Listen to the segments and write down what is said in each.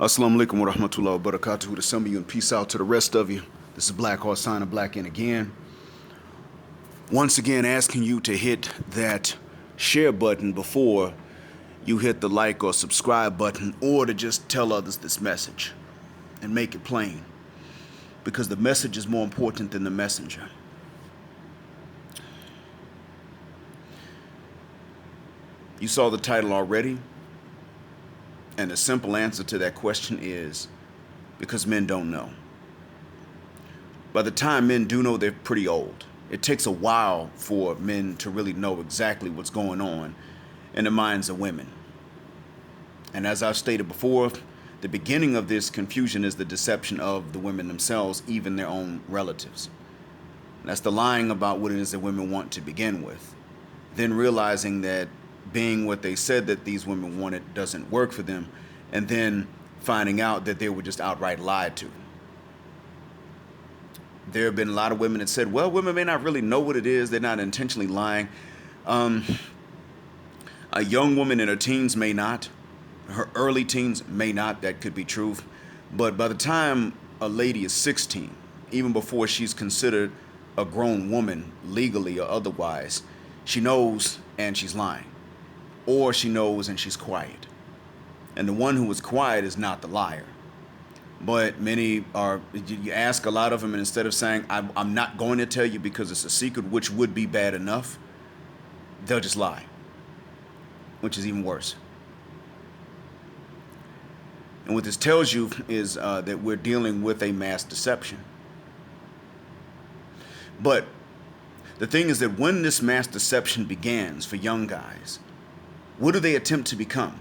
Assalamu alaikum wa rahmatullahi wa barakatuhu to some of you and peace out to the rest of you. This is Black Horse signing Black in again. Once again asking you to hit that share button before you hit the like or subscribe button, or to just tell others this message and make it plain. Because the message is more important than the messenger. You saw the title already. And the simple answer to that question is because men don't know. By the time men do know, they're pretty old. It takes a while for men to really know exactly what's going on in the minds of women. And as I've stated before, the beginning of this confusion is the deception of the women themselves, even their own relatives. And that's the lying about what it is that women want to begin with. Then realizing that being what they said that these women wanted doesn't work for them, and then finding out that they were just outright lied to. There have been a lot of women that said, well, women may not really know what it is, they're not intentionally lying. A young woman in her teens may not, her early teens may not, that could be true. But by the time a lady is 16, even before she's considered a grown woman legally or otherwise, she knows and she's lying. Or she knows and she's quiet. And the one who is quiet is not the liar. But many are, you ask a lot of them, and instead of saying, I'm not going to tell you because it's a secret, which would be bad enough, they'll just lie, which is even worse. And what this tells you is that we're dealing with a mass deception. But the thing is that when this mass deception begins for young guys, what do they attempt to become?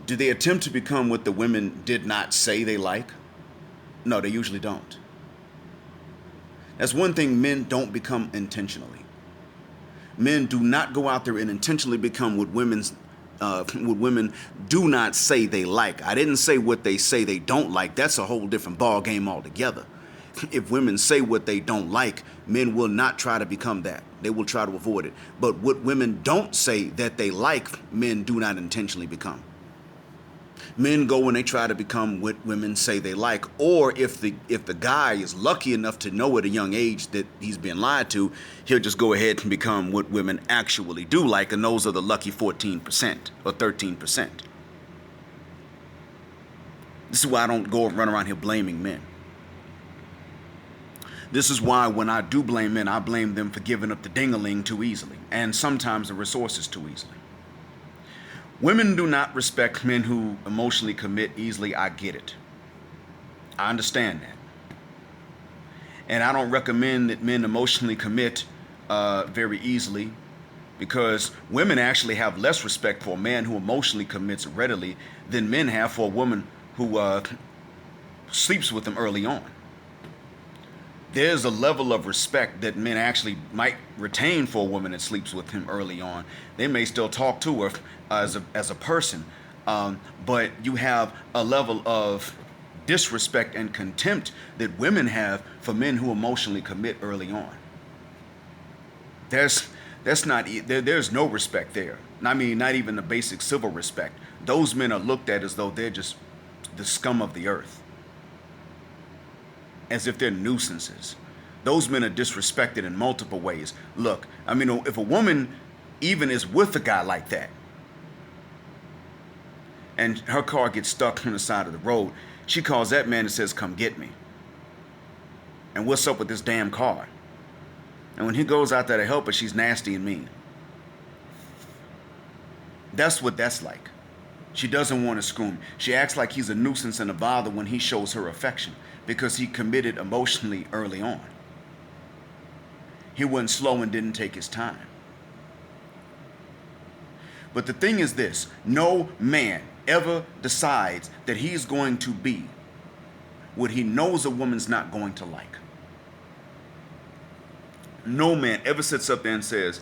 Do they attempt to become what the women did not say they like? No, they usually don't. That's one thing men don't become intentionally. Men do not go out there and intentionally become what women do not say they like. I didn't say what they say they don't like. That's a whole different ball game altogether. If women say what they don't like, men will not try to become that. They will try to avoid it. But what women don't say that they like, men do not intentionally become. Men go and they try to become what women say they like. Or if the guy is lucky enough to know at a young age that he's been lied to, he'll just go ahead and become what women actually do like. And those are the lucky 14% or 13%. This is why I don't go and run around here blaming men. This is why when I do blame men, I blame them for giving up the ding-a-ling too easily, and sometimes the resources too easily. Women do not respect men who emotionally commit easily. I get it. I understand that. And I don't recommend that men emotionally commit very easily, because women actually have less respect for a man who emotionally commits readily than men have for a woman who sleeps with them early on. There's a level of respect that men actually might retain for a woman that sleeps with him early on. They may still talk to her as a person, but you have a level of disrespect and contempt that women have for men who emotionally commit early on. There's no respect there. I mean, not even the basic civil respect. Those men are looked at as though they're just the scum of the earth, as if they're nuisances. Those men are disrespected in multiple ways. Look, I mean, if a woman even is with a guy like that, and her car gets stuck on the side of the road, she calls that man and says, come get me. And what's up with this damn car? And when he goes out there to help her, she's nasty and mean. That's what that's like. She doesn't want to screw him. She acts like he's a nuisance and a bother when he shows her affection, because he committed emotionally early on. He wasn't slow and didn't take his time. But the thing is this: no man ever decides that he's going to be what he knows a woman's not going to like. No man ever sits up there and says,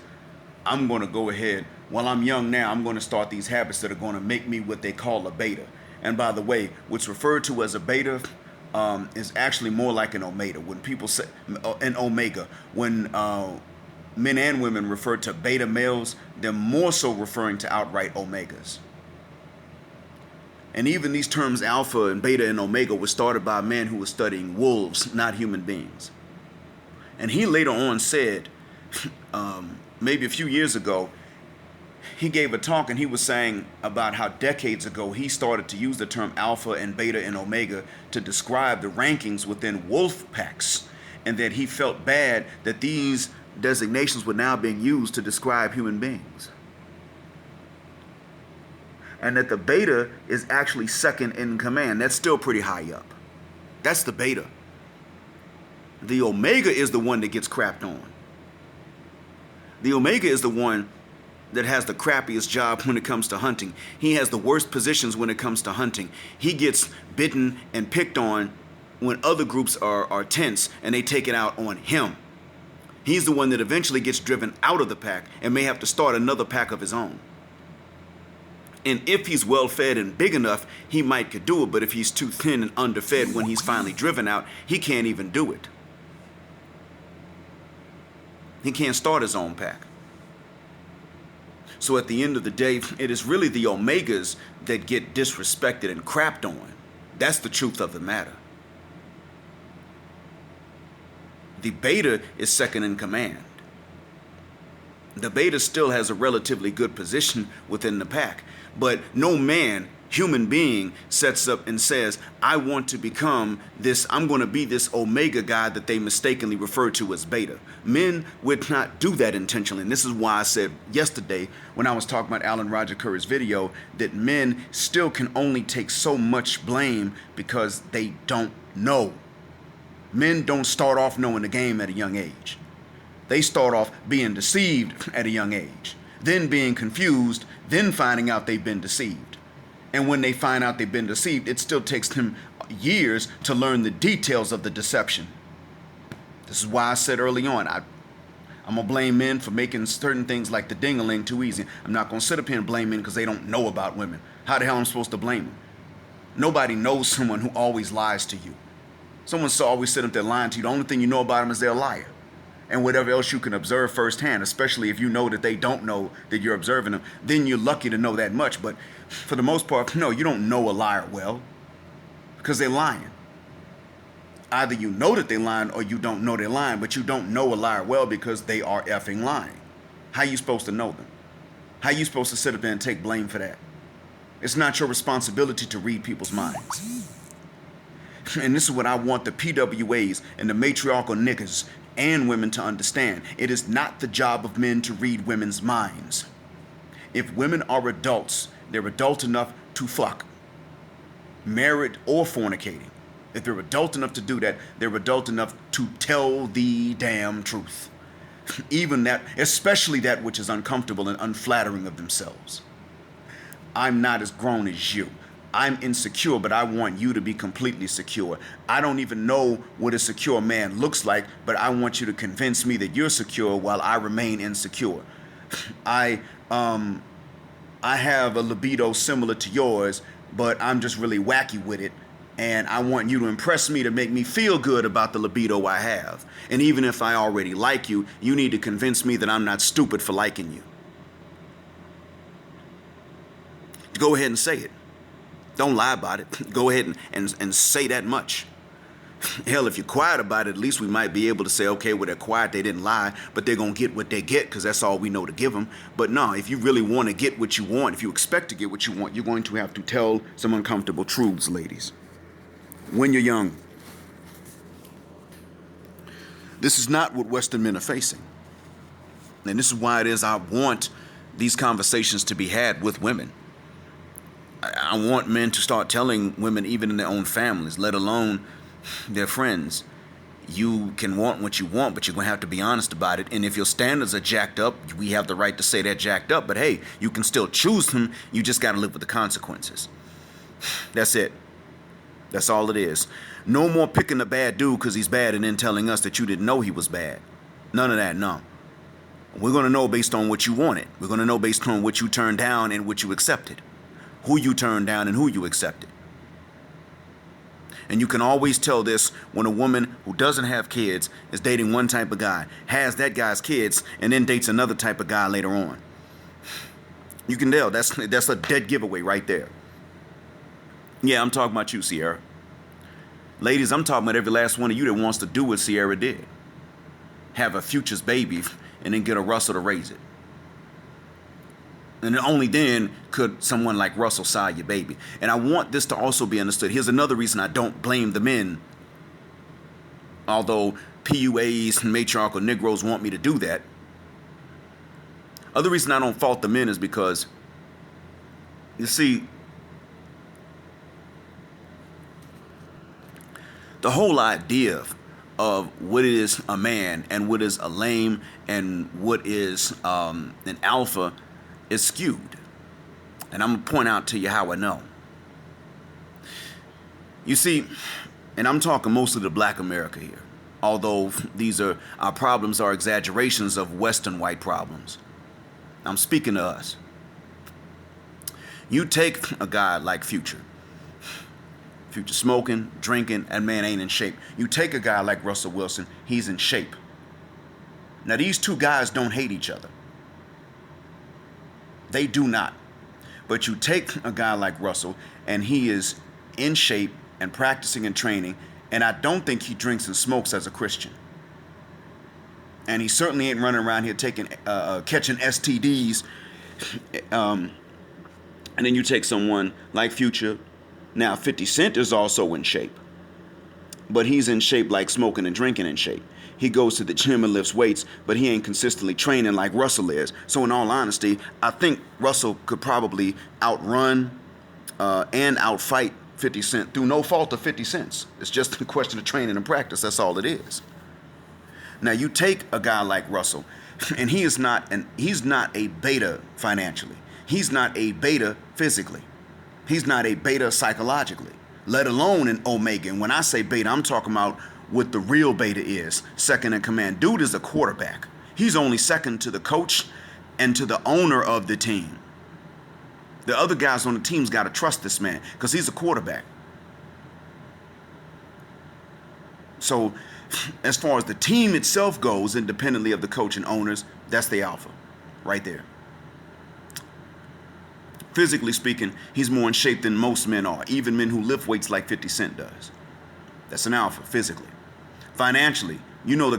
I'm going to go ahead, while I'm young now, I'm going to start these habits that are going to make me what they call a beta. And by the way, what's referred to as a beta is actually more like an omega. When people say an omega, when men and women refer to beta males, they're more so referring to outright omegas. And even these terms alpha and beta and omega were started by a man who was studying wolves, not human beings. And he later on said, maybe a few years ago, he gave a talk and he was saying about how decades ago he started to use the term alpha and beta and omega to describe the rankings within wolf packs, and that he felt bad that these designations were now being used to describe human beings. And that the beta is actually second in command. That's still pretty high up. That's the beta. The omega is the one that gets crapped on. The omega is the one that has the crappiest job when it comes to hunting. He has the worst positions when it comes to hunting. He gets bitten and picked on when other groups are tense and they take it out on him. He's the one that eventually gets driven out of the pack and may have to start another pack of his own. And if he's well fed and big enough, he might could do it. But if he's too thin and underfed when he's finally driven out, he can't even do it. He can't start his own pack. So at the end of the day, it is really the omegas that get disrespected and crapped on. That's the truth of the matter. The beta is second in command. The beta still has a relatively good position within the pack, but no man, human being, sets up and says, I want to become this, I'm going to be this omega guy that they mistakenly refer to as beta. Men would not do that intentionally. And this is why I said yesterday when I was talking about Alan Roger Curry's video that men still can only take so much blame because they don't know. Men don't start off knowing the game at a young age. They start off being deceived at a young age, then being confused, then finding out they've been deceived. And when they find out they've been deceived, it still takes them years to learn the details of the deception. This is why I said early on, I'm going to blame men for making certain things like the ding-a-ling too easy. I'm not going to sit up here and blame men because they don't know about women. How the hell am I supposed to blame them? Nobody knows someone who always lies to you. Someone's always sitting up there lying to you. The only thing you know about them is they're a liar. And whatever else you can observe firsthand, especially if you know that they don't know that you're observing them, then you're lucky to know that much. But for the most part, no, you don't know a liar well because they're lying. Either you know that they're lying or you don't know they're lying, but you don't know a liar well because they are effing lying. How are you supposed to know them? How are you supposed to sit up there and take blame for that? It's not your responsibility to read people's minds. And this is what I want the PWAs and the matriarchal niggas and women to understand. It is not the job of men to read women's minds. If women are adults, they're adult enough to fuck, married or fornicating. If they're adult enough to do that, they're adult enough to tell the damn truth. Even that, especially that which is uncomfortable and unflattering of themselves. I'm not as grown as you. I'm insecure, but I want you to be completely secure. I don't even know what a secure man looks like, but I want you to convince me that you're secure while I remain insecure. I have a libido similar to yours, but I'm just really wacky with it. And I want you to impress me to make me feel good about the libido I have. And even if I already like you, you need to convince me that I'm not stupid for liking you. Go ahead and say it. Don't lie about it. Go ahead and say that much. Hell, if you're quiet about it, at least we might be able to say, okay, well, they're quiet, they didn't lie, but they're going to get what they get because that's all we know to give them. But no, if you really want to get what you want, if you expect to get what you want, you're going to have to tell some uncomfortable truths, ladies. When you're young. This is not what Western men are facing. And this is why it is I want these conversations to be had with women. I want men to start telling women, even in their own families, let alone their friends, you can want what you want, but you're going to have to be honest about it. And if your standards are jacked up, we have the right to say they're jacked up. But hey, you can still choose them. You just got to live with the consequences. That's it. That's all it is. No more picking a bad dude because he's bad and then telling us that you didn't know he was bad. None of that, no. We're going to know based on what you wanted. We're going to know based on what you turned down and what you accepted. Who you turned down and who you accepted. And you can always tell this when a woman who doesn't have kids is dating one type of guy, has that guy's kids, and then dates another type of guy later on. You can tell. That's a dead giveaway right there. Yeah, I'm talking about you, Sierra. Ladies, I'm talking about every last one of you that wants to do what Sierra did. Have a Future's baby and then get a Russell to raise it. And only then could someone like Russell side your baby. And I want this to also be understood. Here's another reason I don't blame the men. Although PUAs and matriarchal Negroes want me to do that. Other reason I don't fault the men is because, you see, the whole idea of what is a man and what is a lame and what is an alpha is skewed. And I'm going to point out to you how I know. You see, and I'm talking mostly to Black America here, although our problems are exaggerations of Western white problems. I'm speaking to us. You take a guy like Future smoking, drinking, and man ain't in shape. You take a guy like Russell Wilson, he's in shape. Now these two guys don't hate each other. They do not. But you take a guy like Russell and he is in shape and practicing and training, and I don't think he drinks and smokes as a Christian. And he certainly ain't running around here catching STDs. And then you take someone like Future. Now 50 Cent is also in shape. But he's in shape like smoking and drinking in shape. He goes to the gym and lifts weights, but he ain't consistently training like Russell is. So in all honesty, I think Russell could probably outrun and outfight 50 Cent through no fault of 50 Cent's. It's just a question of training and practice. That's all it is. Now you take a guy like Russell, and he's not a beta financially. He's not a beta physically. He's not a beta psychologically, let alone an omega. And when I say beta, I'm talking about what the real beta is, second in command. Dude is a quarterback. He's only second to the coach and to the owner of the team. The other guys on the team's got to trust this man because he's a quarterback. So as far as the team itself goes, independently of the coach and owners, that's the alpha right there. Physically speaking, he's more in shape than most men are, even men who lift weights like 50 Cent does. That's an alpha physically. Financially, you know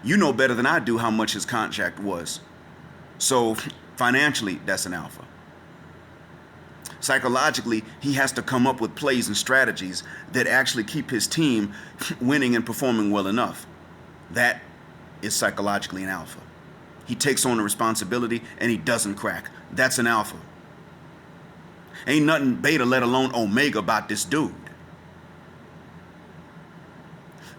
you know better than I do how much his contract was. So financially, that's an alpha. Psychologically, he has to come up with plays and strategies that actually keep his team winning and performing well enough. That is psychologically an alpha. He takes on the responsibility and he doesn't crack. That's an alpha. Ain't nothing beta, let alone omega, about this dude.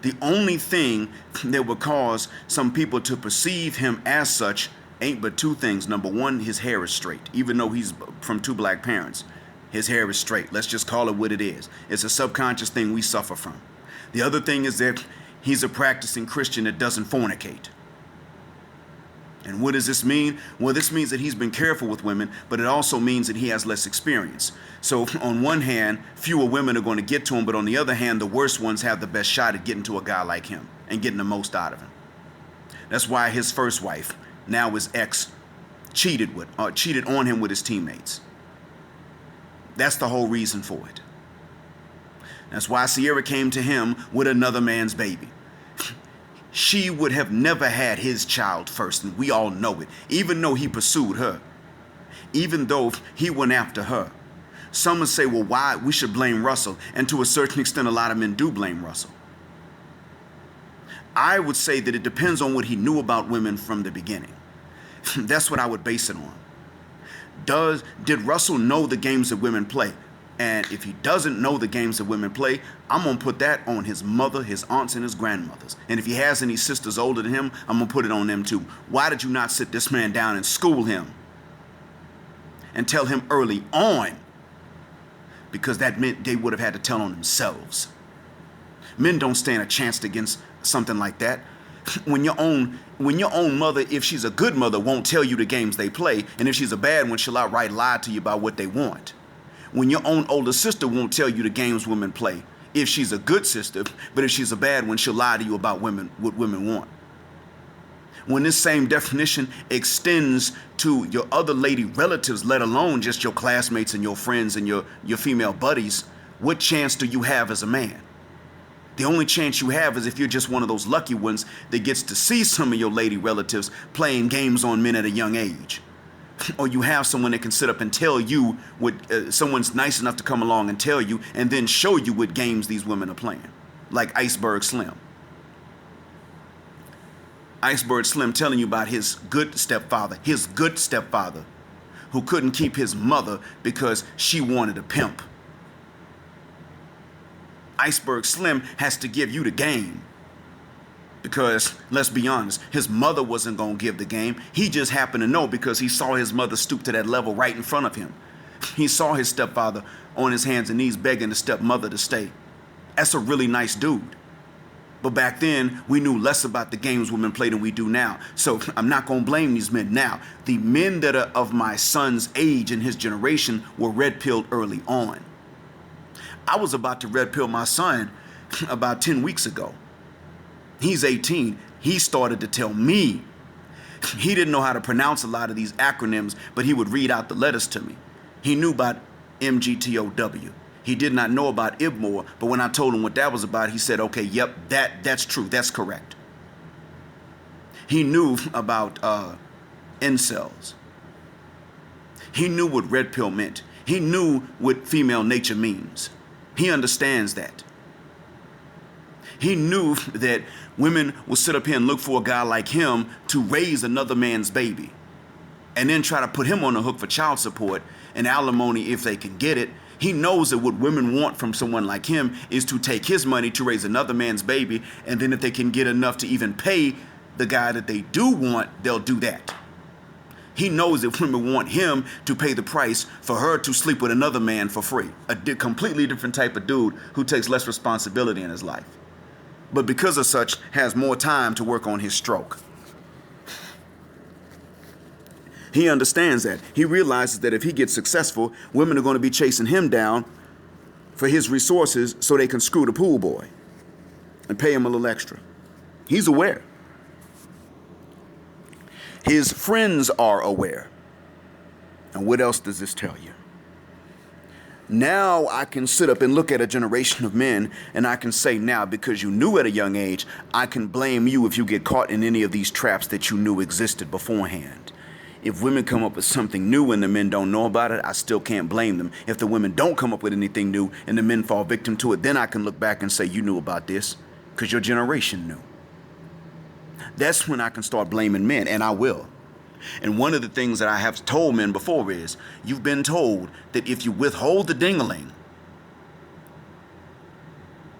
The only thing that would cause some people to perceive him as such ain't but two things. Number one, his hair is straight. Even though he's from two Black parents, his hair is straight. Let's just call it what it is. It's a subconscious thing we suffer from. The other thing is that he's a practicing Christian that doesn't fornicate. And what does this mean? Well, this means that he's been careful with women, but it also means that he has less experience. So on one hand, fewer women are going to get to him, but on the other hand, the worst ones have the best shot at getting to a guy like him and getting the most out of him. That's why his first wife, now his ex, cheated on him with his teammates. That's the whole reason for it. That's why Sierra came to him with another man's baby. She would have never had his child first, and we all know it, even though he pursued her, even though he went after her. Some would say, well, why? We should blame Russell, and to a certain extent, a lot of men do blame Russell. I would say that it depends on what he knew about women from the beginning. That's what I would base it on. Did Russell know the games that women play? And if he doesn't know the games that women play, I'm going to put that on his mother, his aunts, and his grandmothers. And if he has any sisters older than him, I'm going to put it on them too. Why did you not sit this man down and school him? And tell him early on? Because that meant they would have had to tell on themselves. Men don't stand a chance against something like that. When your own mother, if she's a good mother, won't tell you the games they play, and if she's a bad one, she'll outright lie to you about what they want. When your own older sister won't tell you the games women play, if she's a good sister, but if she's a bad one, she'll lie to you about what women want. When this same definition extends to your other lady relatives, let alone just your classmates and your friends and your female buddies, what chance do you have as a man? The only chance you have is if you're just one of those lucky ones that gets to see some of your lady relatives playing games on men at a young age. Or you have someone that can sit up and tell you what, someone's nice enough to come along and tell you and then show you what games these women are playing. Like Iceberg Slim. Iceberg Slim telling you about his good stepfather, who couldn't keep his mother because she wanted a pimp. Iceberg Slim has to give you the game. Because, let's be honest, his mother wasn't going to give the game. He just happened to know because he saw his mother stoop to that level right in front of him. He saw his stepfather on his hands and knees begging the stepmother to stay. That's a really nice dude. But back then, we knew less about the games women play than we do now. So I'm not going to blame these men now. The men that are of my son's age and his generation were red-pilled early on. I was about to red-pill my son about 10 weeks ago. He's 18. He started to tell me. He didn't know how to pronounce a lot of these acronyms, but he would read out the letters to me. He knew about MGTOW. He did not know about IBMOR, but when I told him what that was about, he said, okay, yep, that's true. That's correct. He knew about incels. He knew what red pill meant. He knew what female nature means. He understands that. He knew that women will sit up here and look for a guy like him to raise another man's baby and then try to put him on the hook for child support and alimony if they can get it. He knows that what women want from someone like him is to take his money to raise another man's baby, and then if they can get enough to even pay the guy that they do want, they'll do that. He knows that women want him to pay the price for her to sleep with another man for free. A completely different type of dude who takes less responsibility in his life. But because of such, has more time to work on his stroke. He understands that. He realizes that if he gets successful, women are going to be chasing him down for his resources so they can screw the pool boy and pay him a little extra. He's aware. His friends are aware. And what else does this tell you? Now I can sit up and look at a generation of men and I can say now, because you knew at a young age, I can blame you if you get caught in any of these traps that you knew existed beforehand. If women come up with something new and the men don't know about it, I still can't blame them. If the women don't come up with anything new and the men fall victim to it, then I can look back and say, you knew about this because your generation knew. That's when I can start blaming men, and I will. And one of the things that I have told men before is, you've been told that if you withhold the ding-a-ling,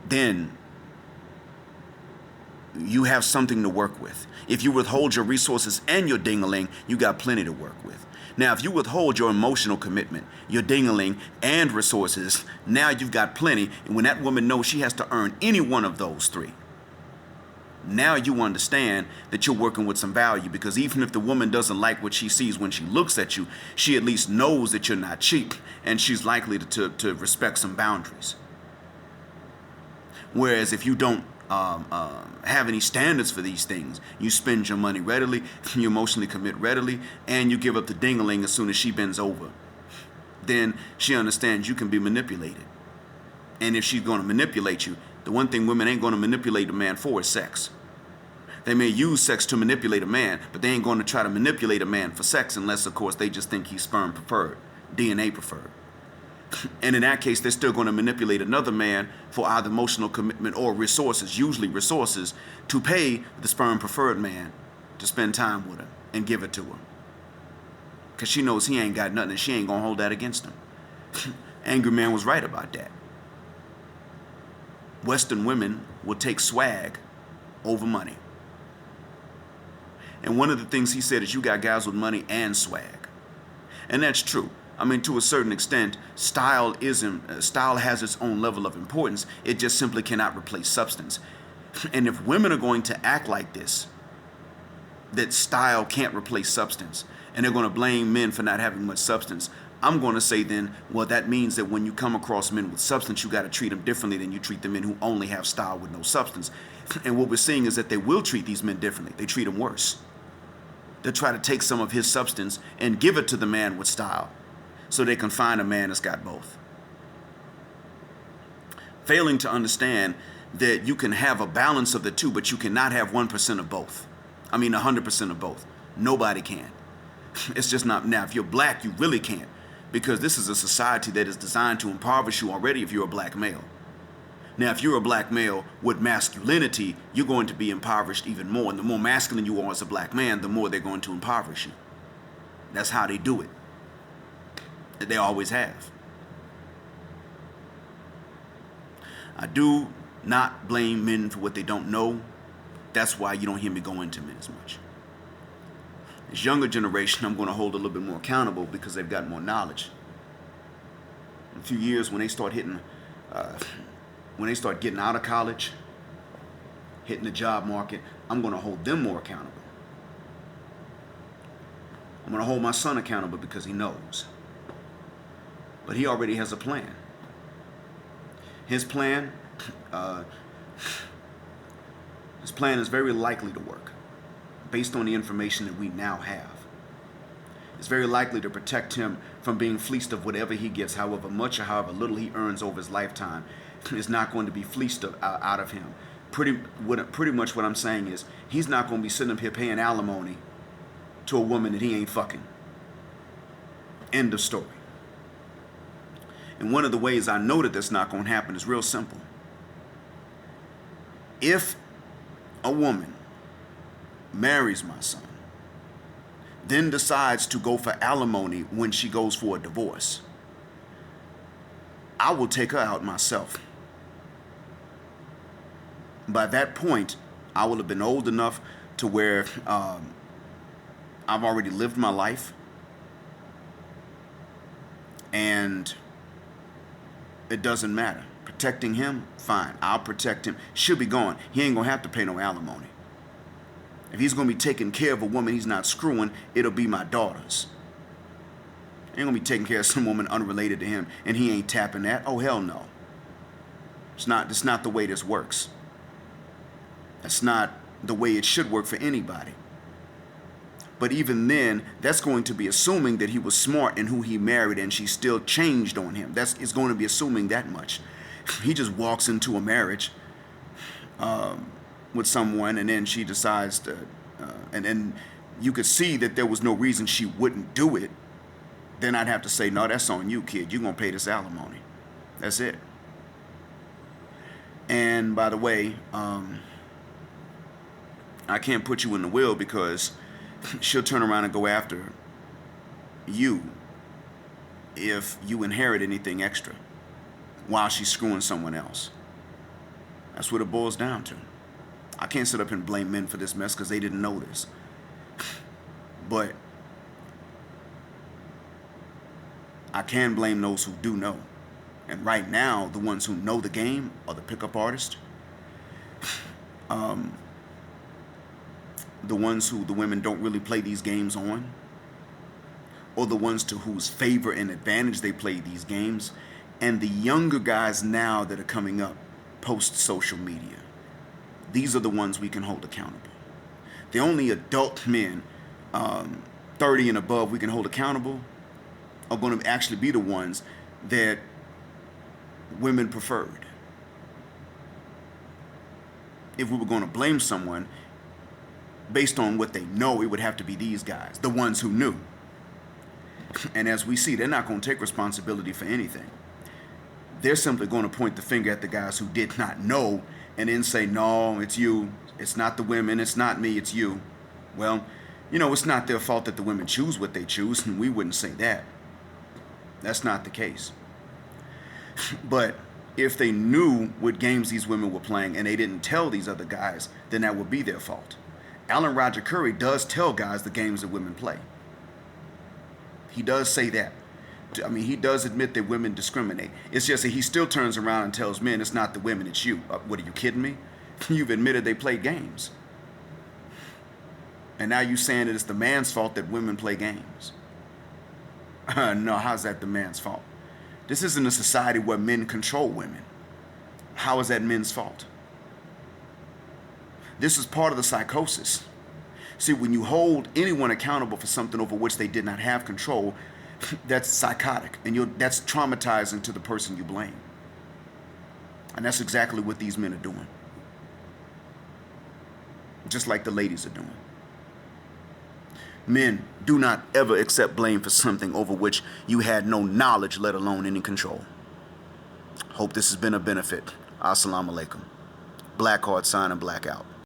then you have something to work with. If you withhold your resources and your ding-a-ling, you got plenty to work with. Now, if you withhold your emotional commitment, your ding-a-ling, and resources, now you've got plenty. And when that woman knows she has to earn any one of those three, now you understand that you're working with some value, because even if the woman doesn't like what she sees when she looks at you, she at least knows that you're not cheap, and she's likely to respect some boundaries. Whereas if you don't have any standards for these things, you spend your money readily, you emotionally commit readily, and you give up the ding-a-ling as soon as she bends over, then she understands you can be manipulated. And if she's going to manipulate you, the one thing women ain't going to manipulate a man for is sex. They may use sex to manipulate a man, but they ain't going to try to manipulate a man for sex unless, of course, they just think he's sperm preferred, DNA preferred. And in that case, they're still going to manipulate another man for either emotional commitment or resources, usually resources, to pay the sperm preferred man to spend time with her and give it to her. Because she knows he ain't got nothing and she ain't going to hold that against him. Angry Man was right about that. Western women will take swag over money. And one of the things he said is, you got guys with money and swag. And that's true. I mean, to a certain extent, style has its own level of importance. It just simply cannot replace substance. And if women are going to act like this, that style can't replace substance, and they're going to blame men for not having much substance, I'm going to say then, well, that means that when you come across men with substance, you got to treat them differently than you treat the men who only have style with no substance. And what we're seeing is that they will treat these men differently. They treat them worse. They'll try to take some of his substance and give it to the man with style, so they can find a man that's got both. Failing to understand that you can have a balance of the two, but you cannot have 1% of both. I mean, 100% of both. Nobody can. It's just not. Now, if you're black, you really can't, because this is a society that is designed to impoverish you already if you're a black male. Now, if you're a black male with masculinity, you're going to be impoverished even more. And the more masculine you are as a black man, the more they're going to impoverish you. That's how they do it. They always have. I do not blame men for what they don't know. That's why you don't hear me go into men as much. This younger generation, I'm going to hold a little bit more accountable because they've got more knowledge. In a few years, when they start hitting, when they start getting out of college, hitting the job market, I'm going to hold them more accountable. I'm going to hold my son accountable because he knows. But he already has a plan. His plan is very likely to work based on the information that we now have. It's very likely to protect him from being fleeced of whatever he gets, however much or however little he earns over his lifetime. Is not going to be fleeced out of him. Pretty much what I'm saying is he's not going to be sitting up here paying alimony to a woman that he ain't fucking. End of story. And one of the ways I know that that's not going to happen is real simple. If a woman marries my son, then decides to go for alimony when she goes for a divorce, I will take her out myself. By that point, I will have been old enough to where I've already lived my life, and it doesn't matter. Protecting him, fine. I'll protect him. She'll be gone. He ain't going to have to pay no alimony. If he's going to be taking care of a woman he's not screwing, it'll be my daughters. He ain't going to be taking care of some woman unrelated to him, and he ain't tapping that. Oh, hell no. It's not the way this works. That's not the way it should work for anybody. But even then, that's going to be assuming that he was smart in who he married and she still changed on him. It's going to be assuming that much. He just walks into a marriage with someone, and then she decides to, and then you could see that there was no reason she wouldn't do it. Then I'd have to say, no, that's on you, kid. You're going to pay this alimony. That's it. And by the way, I can't put you in the will because she'll turn around and go after you if you inherit anything extra while she's screwing someone else. That's what it boils down to. I can't sit up and blame men for this mess because they didn't know this. But I can blame those who do know. And right now, the ones who know the game are the pickup artists. The ones who the women don't really play these games on, or the ones to whose favor and advantage they play these games, and the younger guys now that are coming up post social media. These are the ones we can hold accountable. The only adult men 30 and above we can hold accountable are going to actually be the ones that women preferred. If we were going to blame someone based on what they know, it would have to be these guys, the ones who knew. And as we see, they're not going to take responsibility for anything. They're simply going to point the finger at the guys who did not know and then say, no, it's you. It's not the women. It's not me. It's you. Well, it's not their fault that the women choose what they choose, and we wouldn't say that. That's not the case. But if they knew what games these women were playing and they didn't tell these other guys, then that would be their fault. Alan Roger Curry does tell guys the games that women play. He does say that. I mean, he does admit that women discriminate. It's just that he still turns around and tells men it's not the women, it's you. What, are you kidding me? You've admitted they play games. And now you're saying that it's the man's fault that women play games. No, how's that the man's fault? This isn't a society where men control women. How is that men's fault? This is part of the psychosis. See, when you hold anyone accountable for something over which they did not have control, that's psychotic, and that's traumatizing to the person you blame. And that's exactly what these men are doing. Just like the ladies are doing. Men, do not ever accept blame for something over which you had no knowledge, let alone any control. Hope this has been a benefit. Assalamu alaikum. Black Heart signing, black out.